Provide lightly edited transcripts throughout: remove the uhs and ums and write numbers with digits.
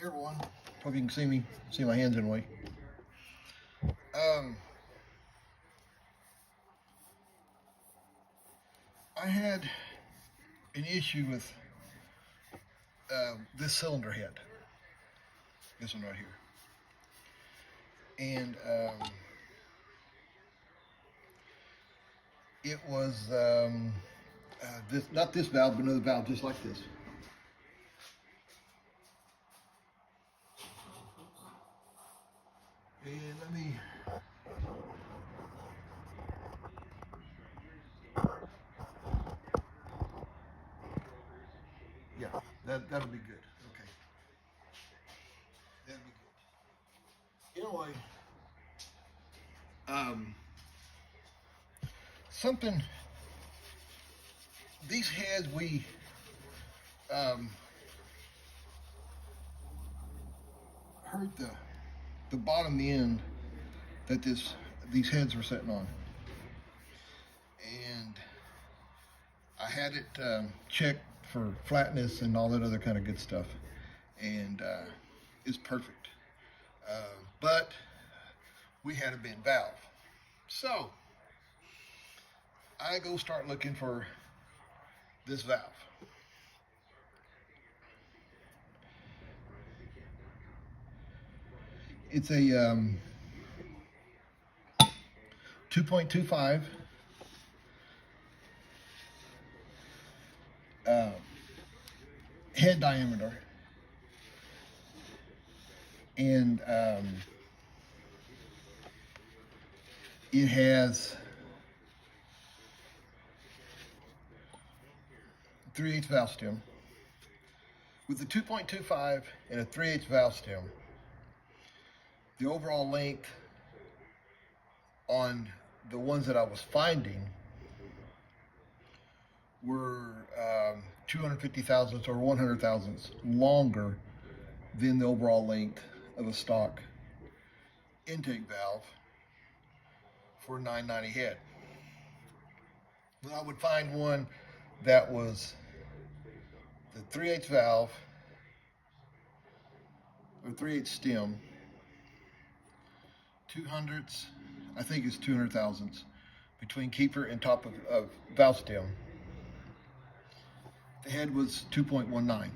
everyone. Hope you can see me. See my hands anyway. I had an issue with this cylinder head. This one right here. And it was not this valve, but another valve just like this. And let me that'll be good. Okay. That'll be good. Anyway, something, these heads we heard the bottom end that these heads were sitting on, and I had it checked for flatness and all that other kind of good stuff, and it's perfect. But we had a bent valve, so I go start looking for this valve. It's a 2.25 head diameter, and it has 3/8 valve stem. With the 2.25 and a 3/8 valve stem, the overall length on the ones that I was finding were 250 thousandths or 100 thousandths longer than the overall length of a stock intake valve for a 990 head. But I would find one that was the 3/8 valve or 3/8 stem, 200ths, I think it's 200 thousandths between keeper and top of valve stem. The head was 2.19.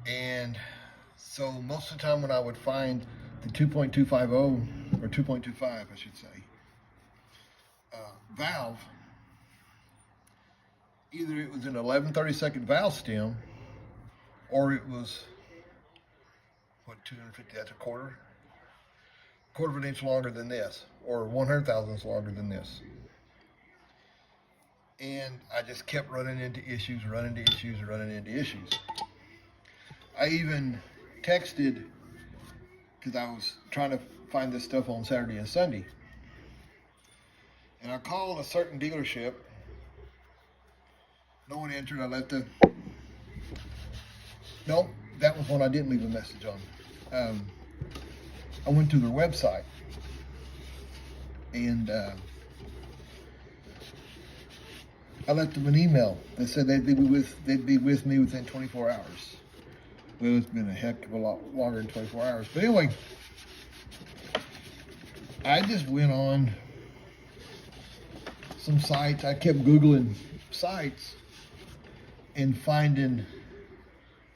And so most of the time when I would find the 2.250 or 2.25, I should say, valve, either it was an 11/32 valve stem, or it was, what, 250, that's a quarter of an inch longer than this, or 100 thousandths longer than this. And I just kept running into issues. I even texted, because I was trying to find this stuff on Saturday and Sunday, and I called a certain dealership. No one answered. I left no, that was one I didn't leave a message on. I went to their website, and I left them an email that said they'd be with me within 24 hours. Well, it's been a heck of a lot longer than 24 hours. But anyway, I just went on some sites. I kept Googling sites and finding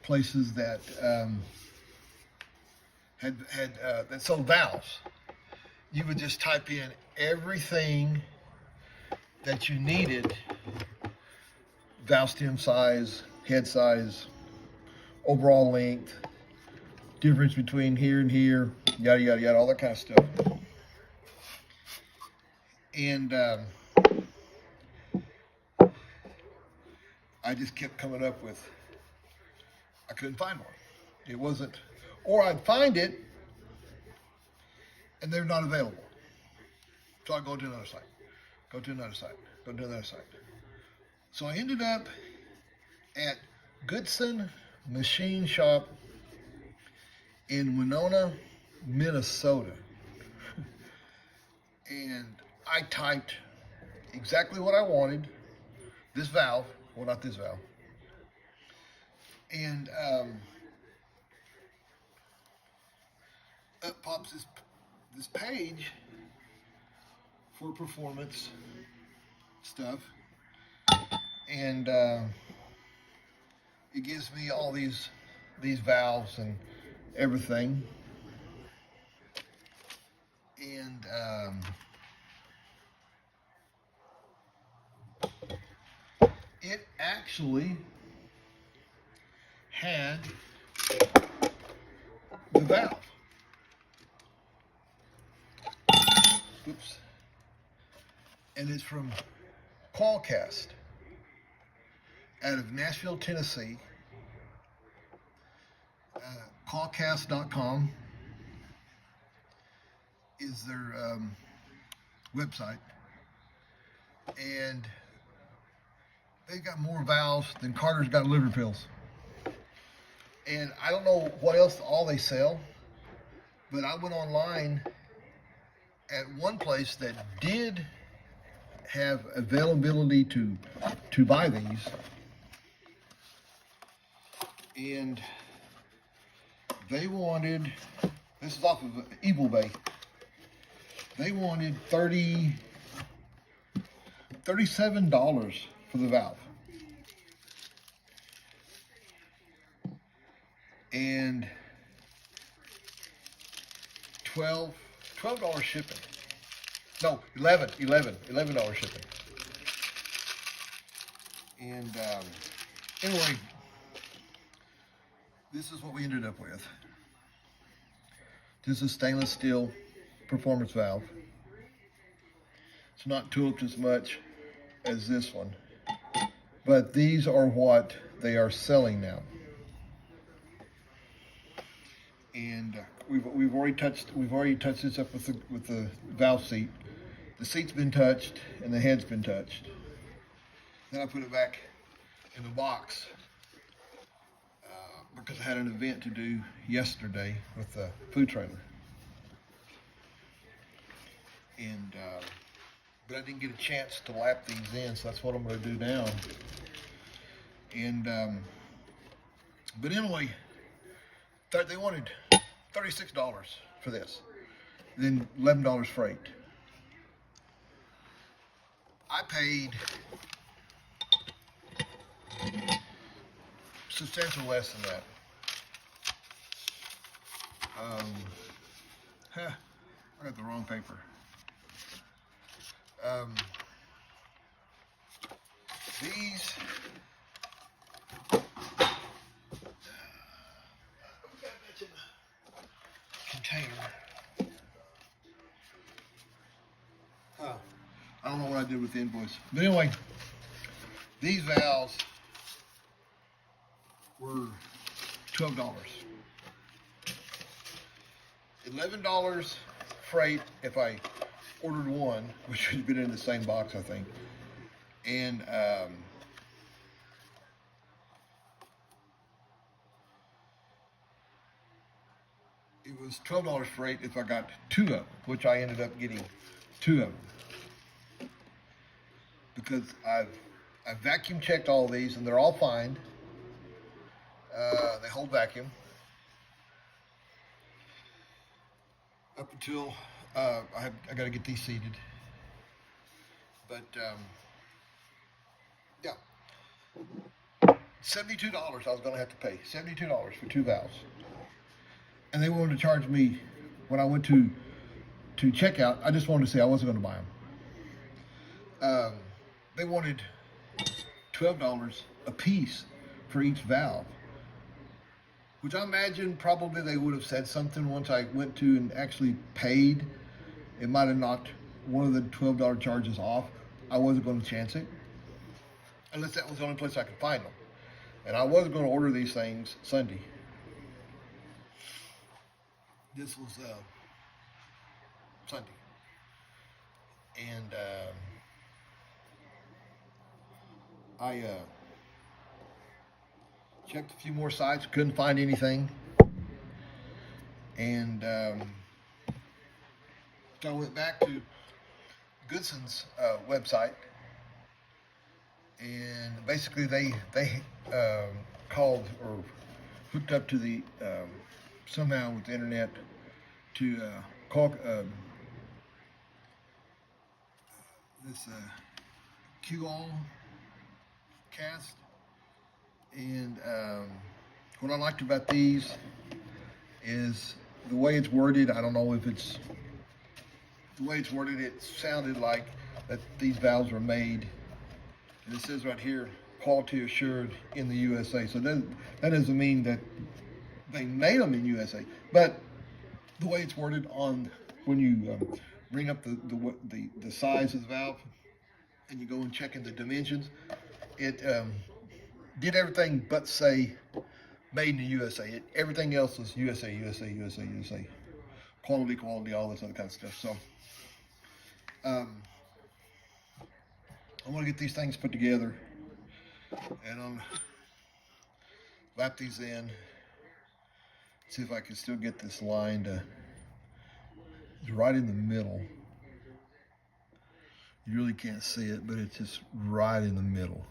places that that sold valves. You would just type in everything that you needed: valve stem size, head size, overall length, difference between here and here, yada yada yada, all that kind of stuff. And I just kept coming up with, I couldn't find one. It wasn't, or I'd find it and they're not available. So I'd go to another site, go to another site. So I ended up at Goodson Machine Shop in Winona, Minnesota. And I typed exactly what I wanted, this valve, well, not this valve, And up pops this page for performance stuff, and it gives me all these valves and everything, and it actually had the valve. Oops. And it's from Qualcast out of Nashville, Tennessee. Qualcast.com is their website, and they've got more valves than Carter's got liver pills. And I don't know what else all they sell, but I went online at one place that did have availability to buy these, and they wanted, this is off of Evil Bay, they wanted $37 for the valve, and $12 shipping. No, $11 shipping. And anyway, this is what we ended up with. This is stainless steel performance valve. It's not tuliped as much as this one, but these are what they are selling now. And we've already touched this up with the valve seat. The seat's been touched and the head's been touched. Then I put it back in the box because I had an event to do yesterday with the food trailer, and but I didn't get a chance to lap these in, so that's what I'm going to do now. And but anyway, they wanted $36 for this, then $11 freight. I paid substantially less than that. I got the wrong paper. These container. I don't know what I did with the invoice, but anyway, these valves were $12. $11 freight if I ordered one, which would have been in the same box, I think. And it was $12 freight if I got two of them, which I ended up getting two of them. Because I vacuum checked all these and they're all fine. They hold vacuum. Up until I got to get these seated. But yeah, $72 I was going to have to pay. $72 for two valves. And they wanted to charge me, when I went to checkout, I just wanted to say I wasn't going to buy them. They wanted $12 a piece for each valve, which I imagine probably they would have said something once I went to and actually paid. It might have knocked one of the $12 charges off. I wasn't going to chance it, unless that was the only place I could find them. And I was going to order these things Sunday. This was Sunday. And I checked a few more sites, couldn't find anything. And so I went back to Goodson's website, and basically they called or hooked up to the somehow with the internet to call this QAll cast. And what I liked about these is the way it's worded. I don't know if it's the way it's worded. It sounded like that these valves were made, and it says right here, quality assured in the USA. So that doesn't mean that they made them in USA, but the way it's worded on when you bring up the size of the valve and you go and check in the dimensions, it did everything but say made in the USA. Everything else is USA, USA, USA, USA. Quality, quality, all this other kind of stuff. So I want to get these things put together, and lap these in, see if I can still get this line to, it's right in the middle. You really can't see it, but it's just right in the middle.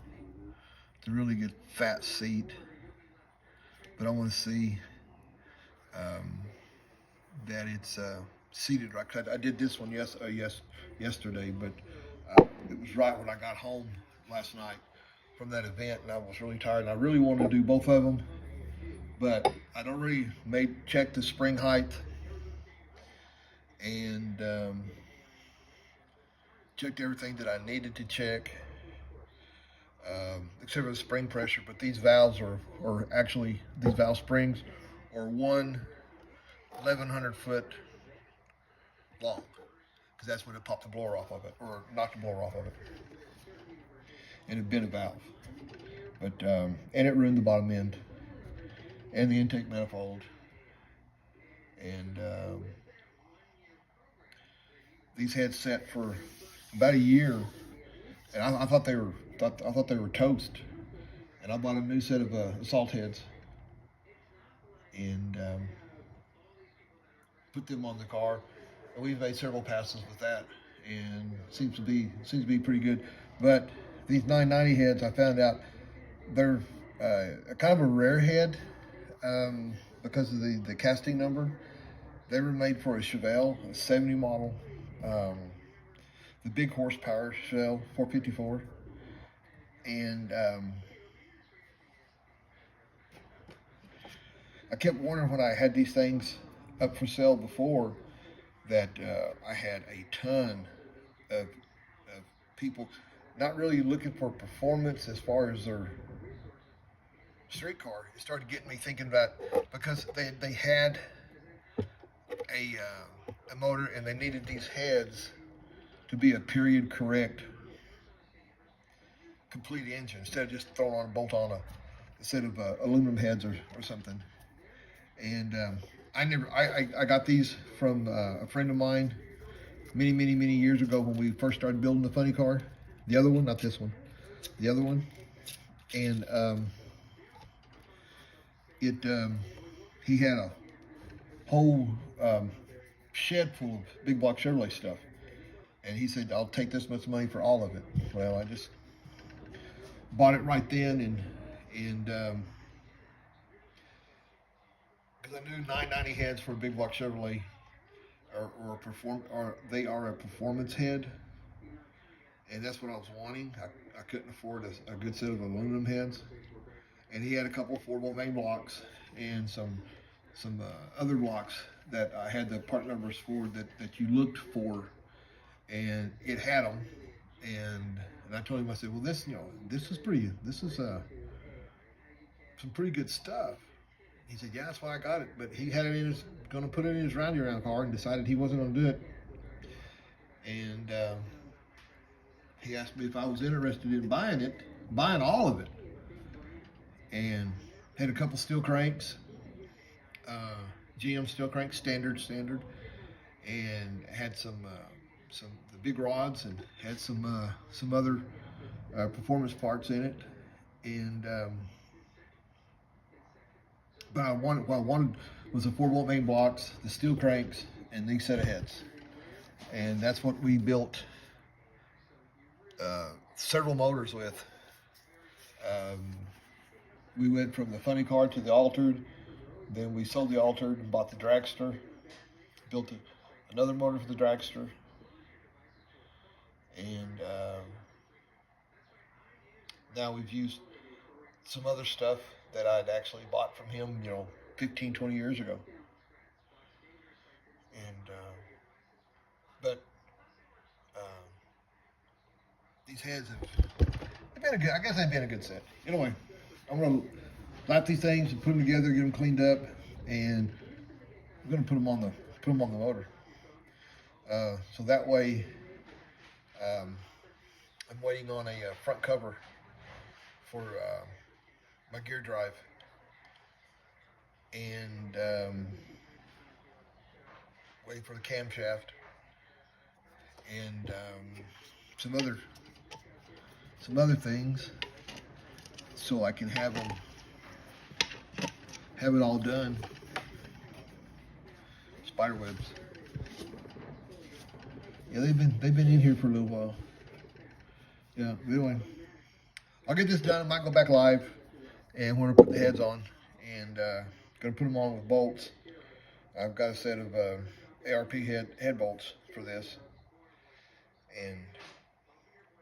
It's a really good fat seat, but I want to see that it's seated right. I did this one yesterday, but it was right when I got home last night from that event, and I was really tired, and I really wanted to do both of them, but I'd already checked the spring height and checked everything that I needed to check, except for the spring pressure. But these valves are actually, these valve springs are 1,100 foot long, because that's when it popped the blower off of it, or knocked the blower off of it, and it bent a valve. But and it ruined the bottom end and the intake manifold, and these had sat for about a year, and I thought they were toast, and I bought a new set of assault heads and put them on the car, and we've made several passes with that, and seems to be pretty good. But these 990 heads, I found out they're kind of a rare head because of the casting number. They were made for a Chevelle, a 70 model, the big horsepower Chevelle 454, and I kept wondering when I had these things up for sale before that I had a ton of people not really looking for performance as far as their street car. It started getting me thinking about, because they had a motor and they needed these heads to be a period correct complete engine, instead of just throwing on a bolt on a set of aluminum heads or something. And I got these from a friend of mine many years ago when we first started building the funny car. The other one, not this one, the other one. And he had a whole shed full of big block Chevrolet stuff, and he said, I'll take this much money for all of it. Well, I just bought it right then, and because I knew 990 heads for a big block Chevrolet they are a performance head, and that's what I was wanting. I couldn't afford a good set of aluminum heads, and he had a couple of 4-volt main blocks and some other blocks that I had the part numbers for that you looked for, and it had them, and I told him, I said, well, this is some pretty good stuff. He said, yeah, that's why I got it. But he had it going to put it in his roundy around car, and decided he wasn't going to do it. And he asked me if I was interested in buying all of it. And had a couple steel cranks, GM steel cranks, standard, and had some the big rods, and had some other performance parts in it. And but what I wanted was the 4-volt main blocks, the steel cranks, and these set of heads. And that's what we built several motors with. we went from the funny car to the altered. Then we sold the altered and bought the dragster. Built another motor for the dragster. And now we've used some other stuff that I'd actually bought from him, 15, 20 years ago. And, but these heads they've been I guess they've been a good set. Anyway, I'm going to lap these things and put them together, get them cleaned up, and I'm going to put them on the motor. So that way, I'm waiting on a front cover for my gear drive, and waiting for the camshaft, and some other things, so I can have it all done. Spider webs. Yeah, they've been in here for a little while. Yeah, anyway, I'll get this done. I might go back live, and we're gonna put the heads on, and gonna put them on with bolts. I've got a set of ARP head bolts for this, and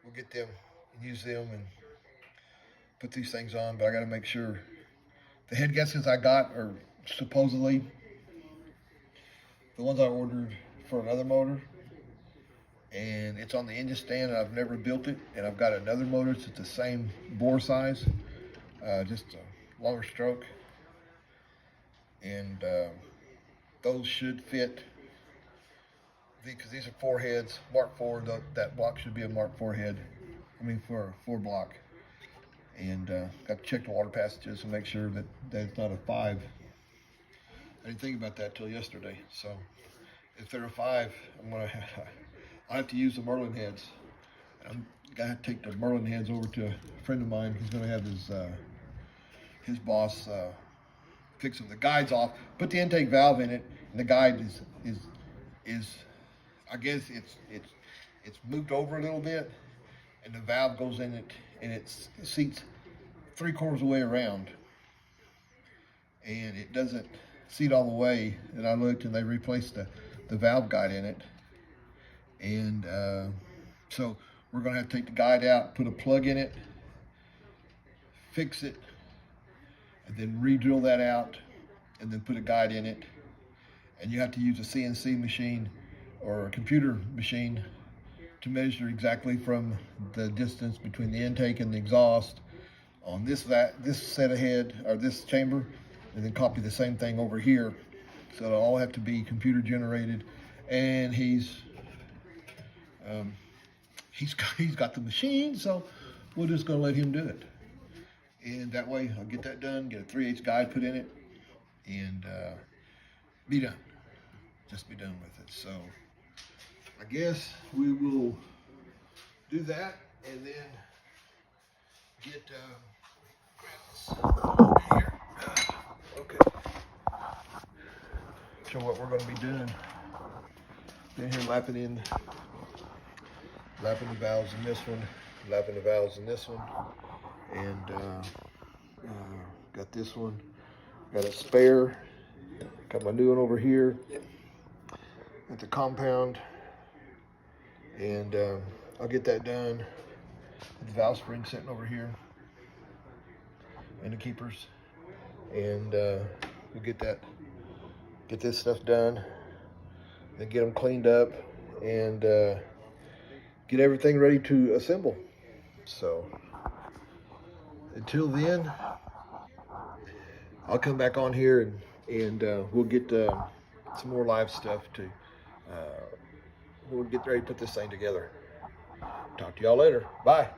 we'll get them and use them and put these things on. But I got to make sure the head gaskets I got are supposedly the ones I ordered for another motor, and it's on the engine stand, and I've never built it, and I've got another motor that's the same bore size, just a longer stroke, and those should fit, because these are 4 heads, Mark 4, that block should be a Mark 4 head, for a 4 block, and got to check the water passages and make sure that it's not a 5. I didn't think about that till yesterday, so if they're a 5, I have to use the Merlin heads. I'm gonna take the Merlin heads over to a friend of mine. He's gonna have his boss fix them. The guide's off. Put the intake valve in it, and the guide is I guess it's moved over a little bit, and the valve goes in it, and it seats 3/4 of the way around, and it doesn't seat all the way. And I looked, and they replaced the valve guide in it. And so we're going to have to take the guide out, put a plug in it, fix it, and then re-drill that out, and then put a guide in it. And you have to use a CNC machine or a computer machine to measure exactly from the distance between the intake and the exhaust on this set of head, or this chamber, and then copy the same thing over here. So it'll all have to be computer generated, and he's got the machine, so we're just gonna let him do it. And that way I'll get that done, get a 3/8 guide put in it, and be done. Just be done with it. So I guess we will do that, and then get here. Okay. Show what we're gonna be doing. Been here lapping the valves in this one, lapping the valves in this one, and got this one, got a spare, got my new one over here at the compound, and I'll get that done. The valve spring sitting over here, and the keepers, and we'll get this stuff done, then get them cleaned up, and get everything ready to assemble. So until then, I'll come back on here, and we'll get some more live stuff we'll get ready to put this thing together. Talk to y'all later. Bye.